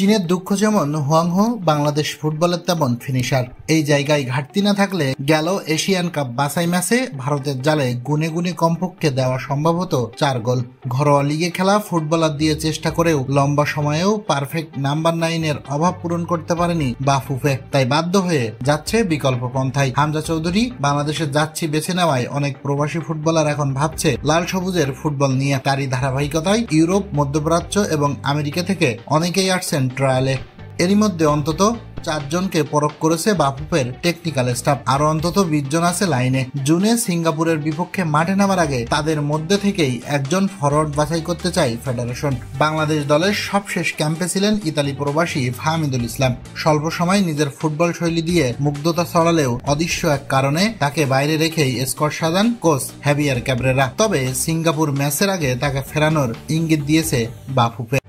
চীনের দুঃখ যেমন হুয়াংহো, বাংলাদেশ ফুটবলের তেমন ফিনিশার। এই জায়গায় ঘাটতি না থাকলে গেল এশিয়ান কাপ বাছাই ম্যাচে ভারতের জালে গুনে গুনে কমপক্ষে দেওয়া সম্ভবত 4 গোল। ঘরোয়া লিগে খেলা ফুটবলার দিয়ে চেষ্টা করেও লম্বা সময়েও পারফেক্ট নাম্বার 9 এর অভাব পূরণ করতে পারেনি বাফুফে। তাই বাধ্য হয়ে যাচ্ছে বিকল্প পন্থায়। হামজা চৌধুরী বাংলাদেশের যাচ্ছি বেছে নেওয়ায় অনেক প্রবাসী ফুটবলার এখন ভাবছে লাল সবুজের ফুটবল নিয়ে। তারই ধারাবাহিকতায় ইউরোপ, মধ্যপ্রাচ্য এবং আমেরিকা থেকে অনেকেই আসছেন ট্রায়ালে। এরই মধ্যে অন্তত 4 জনকে পরখ করেছে বাফুফের টেকনিক্যাল স্টাফ। আরো অন্তত 20 জন আছে লাইনে। জুনে সিঙ্গাপুরের বিপক্ষে মাঠে নামার আগে তাদের মধ্যে থেকেই একজন ফরওয়ার্ড বাছাই করতে চায় ফেডারেশন। বাংলাদেশ দলের সবশেষ ক্যাম্পে ছিলেন ইতালি প্রবাসী ফাহমিদুল ইসলাম। স্বল্প সময় নিজের ফুটবল শৈলী দিয়ে মুগ্ধতা ছড়ালেও অদৃশ্য এক কারণে তাকে বাইরে রেখেই স্কোয়াড সাজান কোচ হেভিয়ার ক্যাব্রেরা। তবে সিঙ্গাপুর ম্যাচের আগে তাকে ফেরানোর ইঙ্গিত দিয়েছে বাফুফে।